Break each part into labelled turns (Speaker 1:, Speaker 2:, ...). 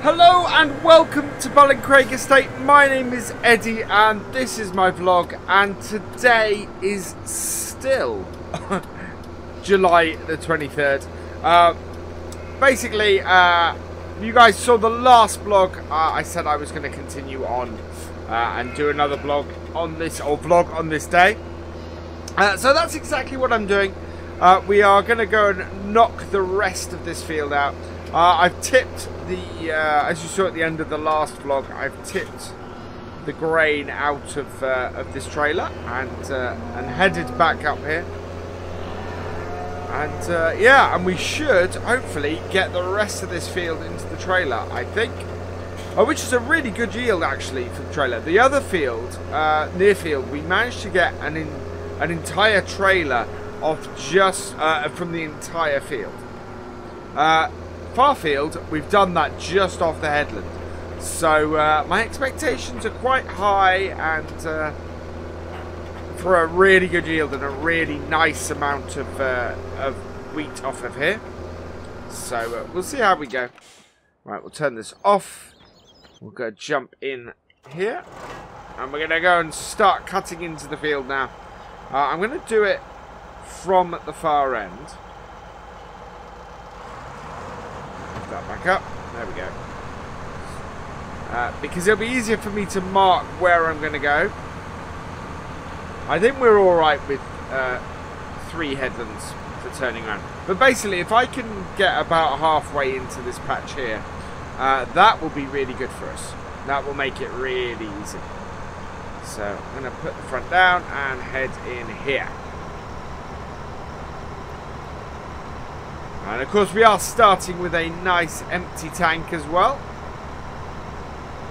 Speaker 1: Hello and welcome to BallinCraig Estate. My name is Eddie and this is my vlog, and today is still July the 23rd. Basically, you guys saw the last vlog. I said I was going to continue on and do another vlog on this, or vlog on this day. So that's exactly what I'm doing. We are going to go and knock the rest of this field out. I've tipped the, as you saw at the end of the last vlog, I've tipped the grain out of this trailer and headed back up here. And yeah, and we should hopefully get the rest of this field into the trailer, I think. Which is a really good yield actually for the trailer. The other field, near field, we managed to get an entire trailer of just from the entire field. Far field, we've done that just off the headland. So my expectations are quite high, and for a really good yield and a really nice amount of wheat off of here. So we'll see how we go. Right, we'll turn this off. We'll go jump in here, and we're going to go and start cutting into the field now. I'm going to do it from the far end. That back up. There we go. Because it'll be easier for me to mark where I'm going to go. I think we're alright with 3 headlands for turning around. But basically, if I can get about halfway into this patch here, that will be really good for us. That will make it really easy. So I'm going to put the front down and head in here. And of course we are starting with a nice empty tank as well,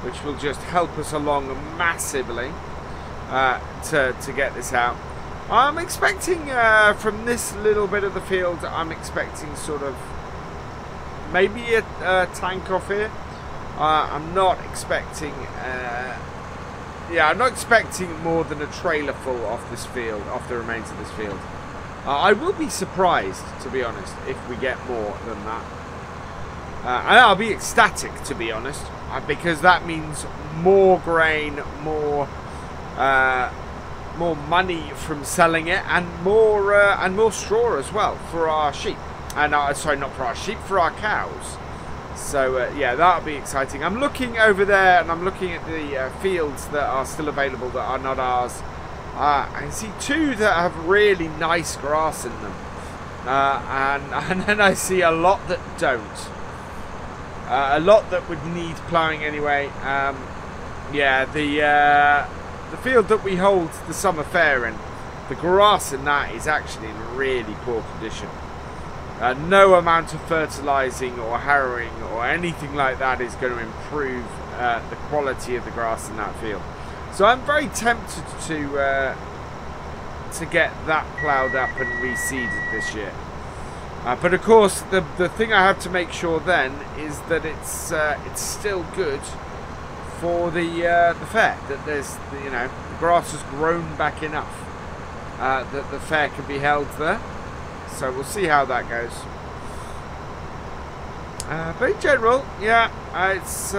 Speaker 1: which will just help us along massively to get this out. I'm expecting from this little bit of the field, I'm expecting sort of maybe a tank off here. I'm not expecting yeah, I'm not expecting more than a trailer full off this field, off the remains of this field. I will be surprised, to be honest, if we get more than that. And I'll be ecstatic, to be honest, because that means more grain, more money from selling it, and more straw as well for our sheep. And sorry, not for our sheep, for our cows. So yeah, that'll be exciting. I'm looking over there, and I'm looking at the fields that are still available that are not ours. I can see 2 that have really nice grass in them, and then I see a lot that don't. A lot that would need ploughing anyway. Yeah, the field that we hold the summer fair in, the grass in that is actually in really poor condition. No amount of fertilising or harrowing or anything like that is going to improve the quality of the grass in that field. So I'm very tempted to get that ploughed up and reseeded this year. But of course, the thing I have to make sure then is that it's still good for the fair. That there's the grass has grown back enough that the fair can be held there. So we'll see how that goes. But in general, yeah, it's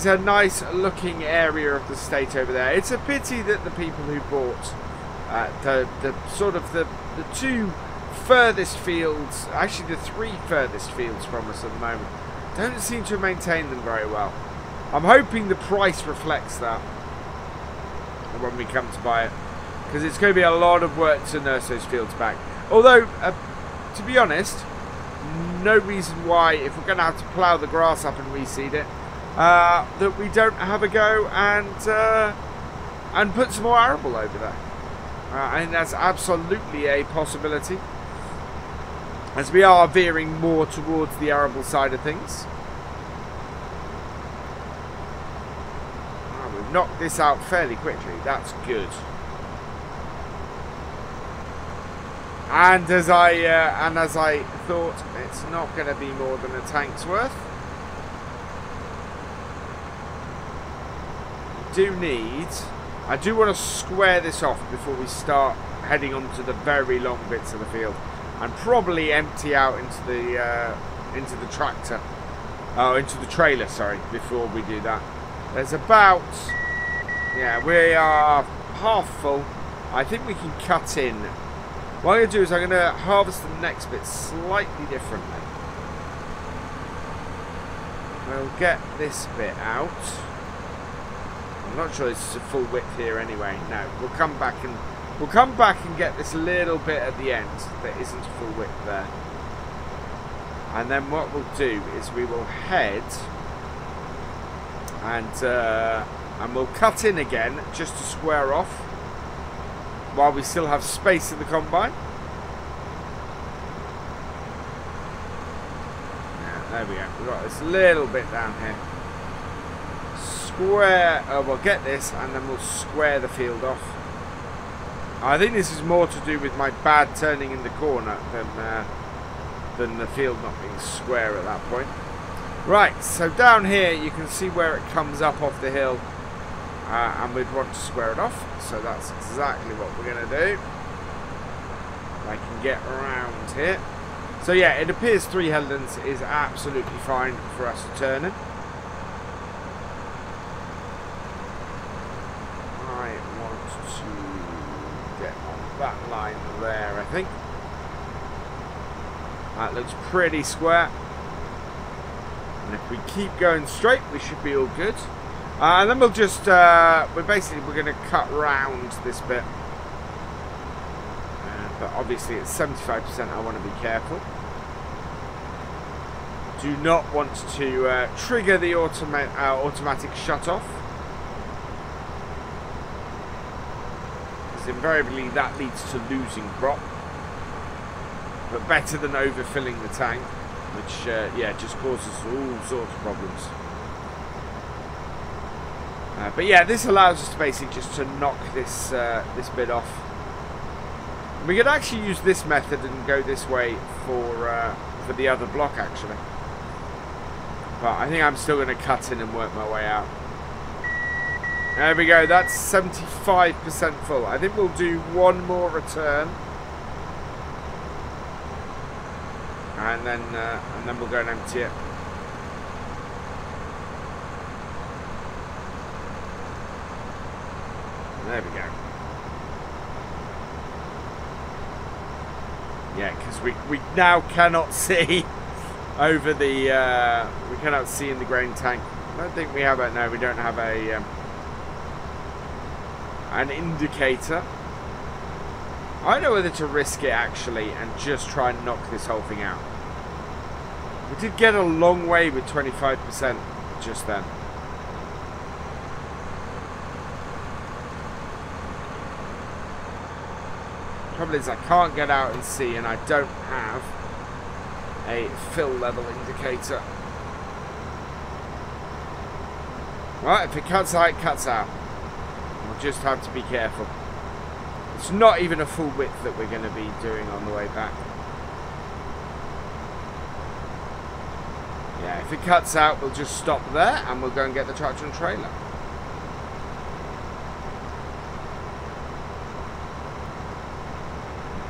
Speaker 1: a nice looking area of the state over there. It's a pity that the people who bought the 2 furthest fields, actually the 3 furthest fields from us at the moment, don't seem to maintain them very well. I'm hoping the price reflects that when we come to buy it, because it's going to be a lot of work to nurse those fields back. Although, to be honest, no reason why, if we're going to have to plough the grass up and reseed it, that we don't have a go and put some more arable over there. I think that's absolutely a possibility, as we are veering more towards the arable side of things. We've knocked this out fairly quickly. That's good. And as I thought, it's not going to be more than a tank's worth. I do want to square this off before we start heading on to the very long bits of the field, and probably empty out into the tractor Oh, into the trailer, sorry, before we do that. There's about... Yeah, we are half full. I think we can cut in. What I'm going to do is I'm going to harvest the next bit slightly differently. We'll get this bit out. I'm not sure this is a full width here anyway. No, we'll come back and get this little bit at the end that isn't a full width there. And then what we'll do is we will head and we'll cut in again just to square off while we still have space in the combine. Yeah, there we go. We've got this little bit down here. Square. We'll get this and then we'll square the field off. I think this is more to do with my bad turning in the corner than the field not being square at that point. Right, so down here you can see where it comes up off the hill, and we'd want to square it off, so that's exactly what we're going to do. I can get around here. So yeah, it appears 3 headlands is absolutely fine for us to turn in. I want to get on that line there, I think. That looks pretty square. And if we keep going straight, we should be all good. And then we'll just, we're going to cut round this bit. But obviously at 75%, I want to be careful. Do not want to trigger the automatic shut-off. Because invariably that leads to losing crop. But better than overfilling the tank, which yeah, just causes all sorts of problems. But yeah, this allows us to basically just to knock this this bit off. We could actually use this method and go this way for the other block actually. But I think I'm still going to cut in and work my way out. There we go. That's 75% full. I think we'll do one more return. And then we'll go and empty it. There we go. Yeah, because we now cannot see over the we cannot see in the grain tank. I don't think we have a no. We don't have a an indicator. I don't know whether to risk it actually and just try and knock this whole thing out. We did get a long way with 25% just then. Trouble is I can't get out and see, and I don't have a fill level indicator. Right, if it cuts out, it cuts out. We'll just have to be careful. It's not even a full width that we're going to be doing on the way back. Yeah, if it cuts out, we'll just stop there and we'll go and get the tractor and trailer.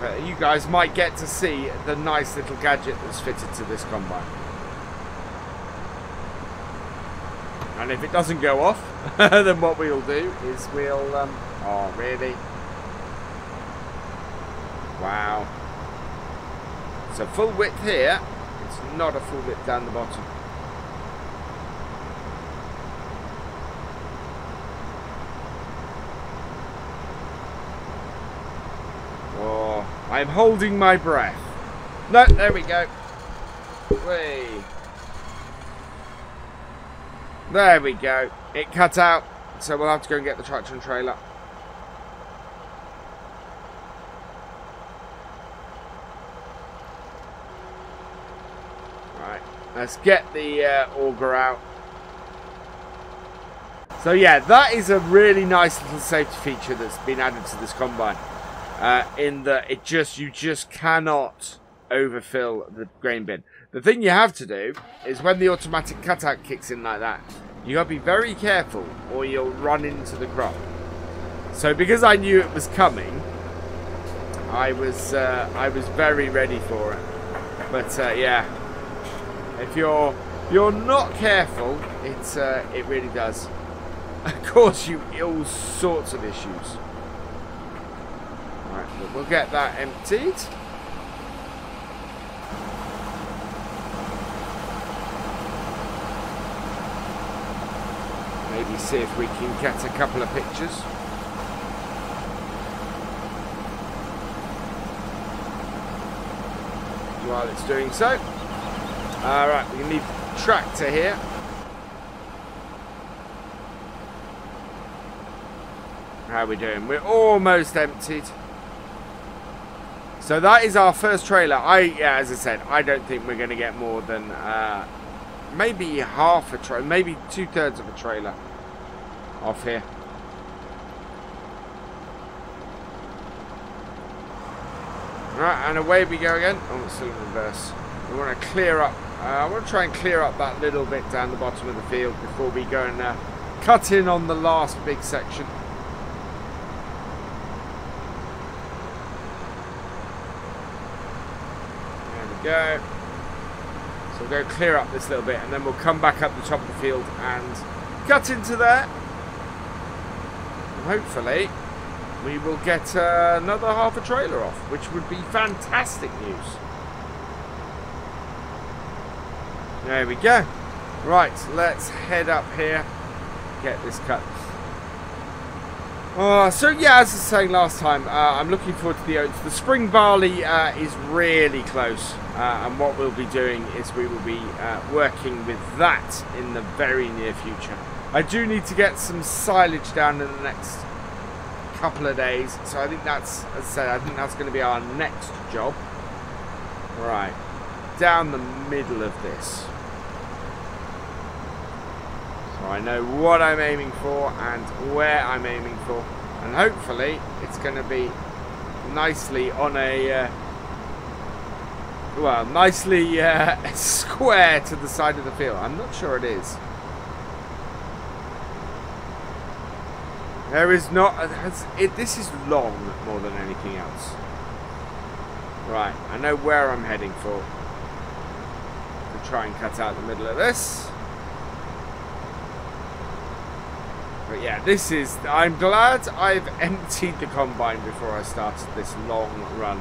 Speaker 1: But you guys might get to see the nice little gadget that's fitted to this combine. And if it doesn't go off, then what we'll do is we'll... oh, really? Wow. So full width here. It's not a full width down the bottom. Oh, I'm holding my breath. No, there we go. Whee. There we go. It cut out, so we'll have to go and get the tractor and trailer. Right, let's get the auger out. So yeah, that is a really nice little safety feature that's been added to this combine. In that you just cannot overfill the grain bin. The thing you have to do is when the automatic cutout kicks in like that, you gotta be very careful or you'll run into the crop. So because I knew it was coming, I was very ready for it. But yeah, if you're you're not careful, it really does cause you all sorts of issues. Right, but we'll get that emptied. Maybe see if we can get a couple of pictures. While it's doing so. Alright, we need the tractor here. How are we doing? We're almost emptied. So that is our first trailer. Yeah, as I said, I don't think we're going to get more than maybe half a trailer, maybe 2/3 of a trailer off here. Right, and away we go again. Oh, it's still in reverse. We want to clear up. I want to try and clear up that little bit down the bottom of the field before we go and cut in on the last big section. There we go. So we'll go clear up this little bit, and then we'll come back up the top of the field and cut into there. And hopefully we will get another half a trailer off, which would be fantastic news. There we go. Right, let's head up here, get this cut. So yeah, as I was saying last time, I'm looking forward to the oats. The spring barley is really close, and what we'll be doing is we will be working with that in the very near future. I do need to get some silage down in the next couple of days, so I think that's, as I said, I think that's going to be our next job. Right, down the middle of this. So I know what I'm aiming for and where I'm aiming for, and hopefully it's going to be nicely on a well, nicely square to the side of the field. I'm not sure it is. There is not. This is long more than anything else. Right, I know where I'm heading for. To try and cut out the middle of this. But yeah, this is. I'm glad I've emptied the combine before I started this long run.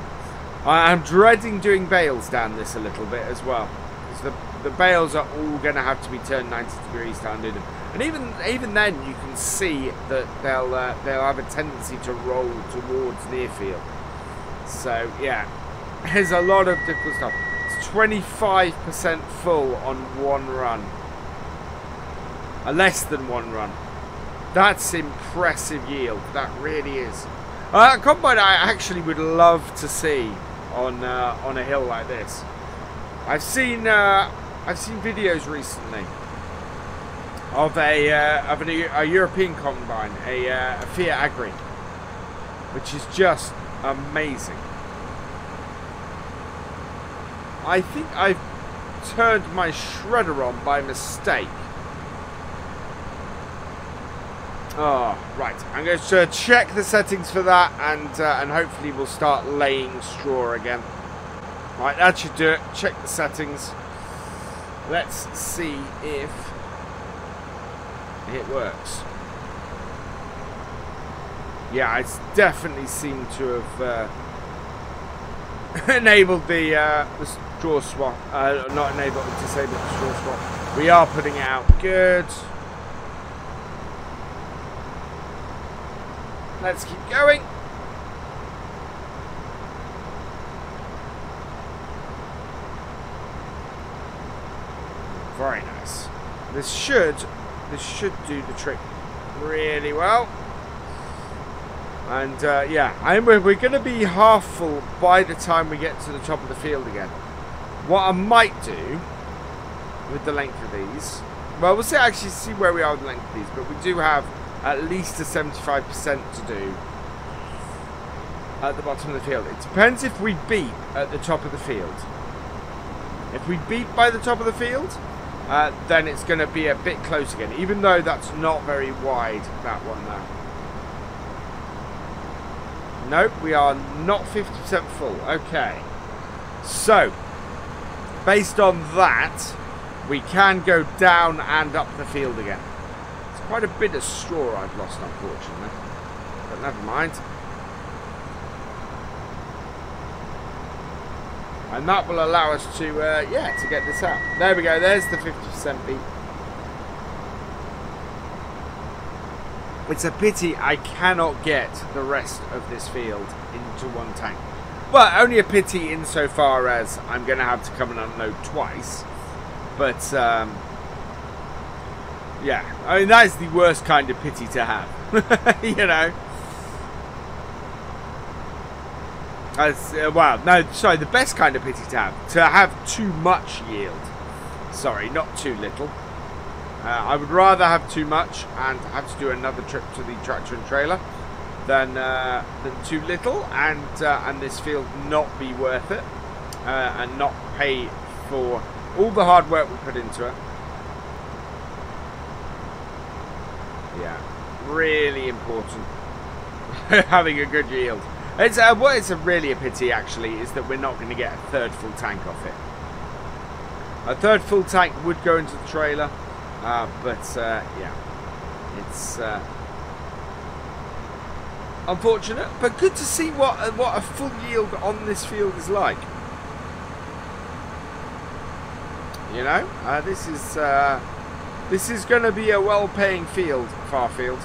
Speaker 1: I'm dreading doing bales down this a little bit as well, because the bales are all going to have to be turned 90 degrees to undo them. And even then, you can see that they'll have a tendency to roll towards near field. So yeah, there's a lot of difficult stuff. It's 25% full on one run, less than one run. That's impressive yield. That really is. A combine I actually would love to see on a hill like this. I've seen videos recently of a European combine, a Fiat Agri, which is just amazing. I think I've turned my shredder on by mistake. Oh, right. I'm going to check the settings for that, and hopefully we'll start laying straw again. Right, that should do it. Check the settings. Let's see if it works. Yeah, it's definitely seemed to have enabled the straw swap. Not enabled, disabled the straw swap. We are putting it out. Good. Let's keep going. Very nice. This should do the trick really well. And yeah, we're going to be half full by the time we get to the top of the field again. What I might do with the length of these, well, we'll actually see where we are with the length of these, but we do have at least a 75% to do at the bottom of the field. It depends if we beat at the top of the field. If we beat by the top of the field, then it's going to be a bit close again, even though that's not very wide, that one there. Nope, we are not 50% full. Okay. So, based on that, we can go down and up the field again. It's quite a bit of straw I've lost, unfortunately. But never mind. And that will allow us to, yeah, to get this out. There we go. There's the 50% beat. It's a pity I cannot get the rest of this field into one tank. Well, only a pity insofar as I'm going to have to come and unload twice. But, yeah, I mean, that is the worst kind of pity to have, you know. Well, no, sorry, the best kind of pity to have too much yield. Sorry, not too little. I would rather have too much and have to do another trip to the tractor and trailer than too little, and this field not be worth it, and not pay for all the hard work we put into it. Yeah, really important. Having a good yield. It's what is really a pity actually is that we're not going to get a third full tank off it. A third full tank would go into the trailer, but yeah, it's unfortunate, but good to see what a full yield on this field is like. You know, this is going to be a well-paying field, far field.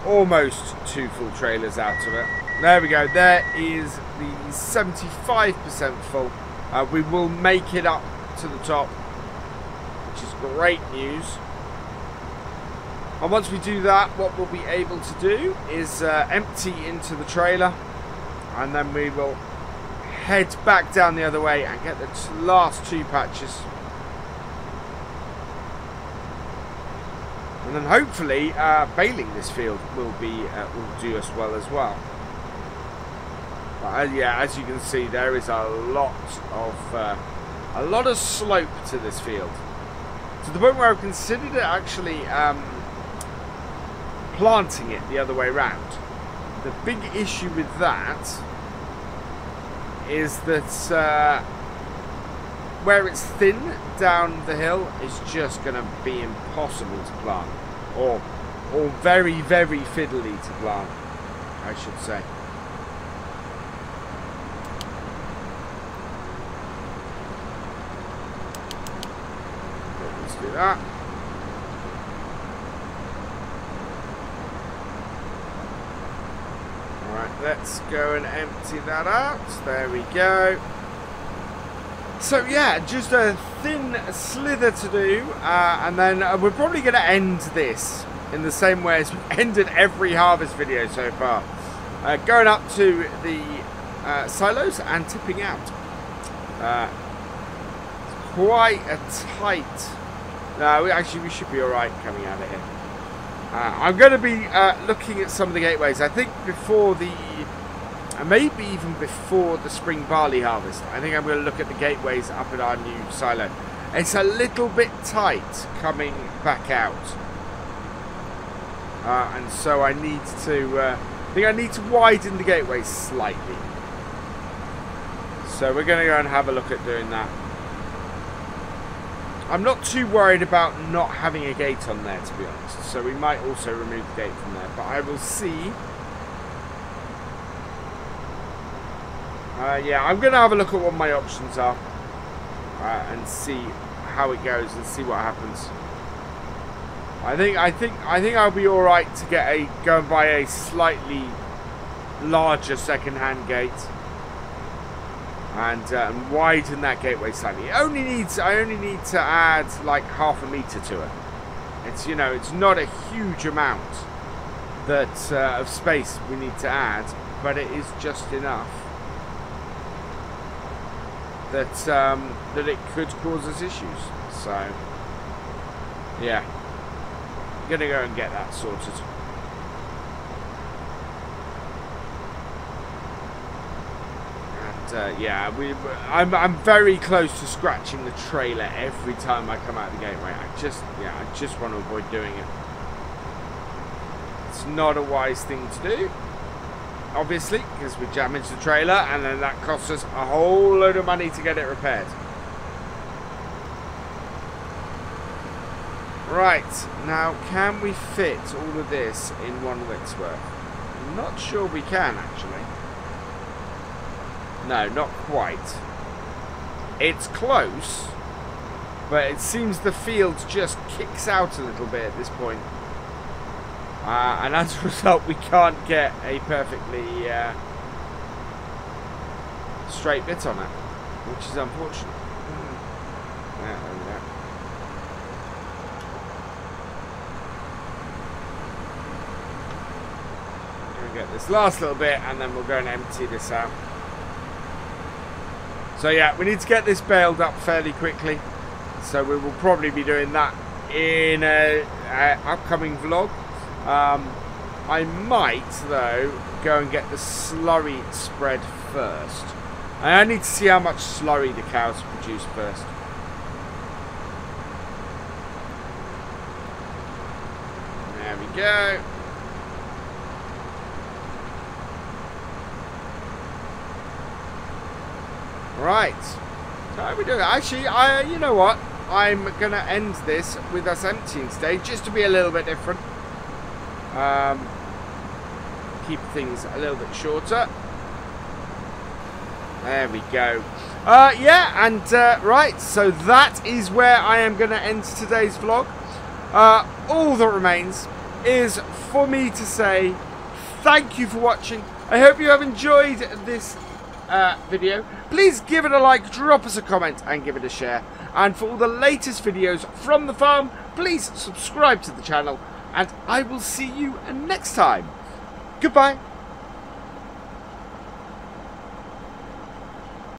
Speaker 1: Almost 2 full trailers out of it. There we go. There is the 75% full. We will make it up to the top, which is great news. And once we do that, what we'll be able to do is empty into the trailer, and then we will head back down the other way and get the last 2 patches. And then hopefully baling this field will do us well as well. But, yeah, as you can see, there is a lot of slope to this field, to the point where I've considered it actually planting it the other way round. The big issue with that is that where it's thin down the hill is just going to be impossible to plant, or very, very fiddly to plant, I should say. Let's do that. Alright, let's go and empty that out. There we go. So yeah, just a thin slither to do, and then we're probably going to end this in the same way as we've ended every harvest video so far. Going up to the silos and tipping out. Quite a tight... No, actually we should be alright coming out of here. I'm going to be looking at some of the gateways. I think before the... maybe even before the spring barley harvest, I think I'm going to look at the gateways up at our new silo. It's a little bit tight coming back out, and so I need to. I think I need to widen the gateways slightly. So we're going to go and have a look at doing that. I'm not too worried about not having a gate on there, to be honest. So we might also remove the gate from there, but I will see. Yeah, I'm going to have a look at what my options are, and see how it goes and see what happens. I think I'll be all right to go and buy a slightly larger second-hand gate and widen that gateway slightly. I only need to add like ½ meter to it. It's, you know, it's not a huge amount that of space we need to add, but it is just enough that that it could cause us issues. So yeah, I'm gonna go and get that sorted. And yeah, I'm very close to scratching the trailer every time I come out the gateway. I just want to avoid doing it. It's not a wise thing to do, obviously, because we damaged the trailer and then that costs us a whole load of money to get it repaired. Right, now can we fit all of this in one week's worth? I'm not sure we can, actually. No, not quite. It's close, but it seems the field just kicks out a little bit at this point. And as a result, we can't get a perfectly straight bit on it, which is unfortunate. Yeah, there we go. I'm going to get this last little bit, and then we'll go and empty this out. So yeah, we need to get this baled up fairly quickly. So we will probably be doing that in an upcoming vlog. I might, though, go and get the slurry spread first. I need to see how much slurry the cows produce first. There we go. Right. So how are we doing? Actually, you know what? I'm going to end this with us emptying today, just to be a little bit different. Keep things a little bit shorter. There we go. Yeah, and right, so that is where I am going to end today's vlog. All that remains is for me to say thank you for watching. I hope you have enjoyed this video. Please give it a like, drop us a comment, and give it a share. And for all the latest videos from the farm, please subscribe to the channel, and I will see you next time. Goodbye.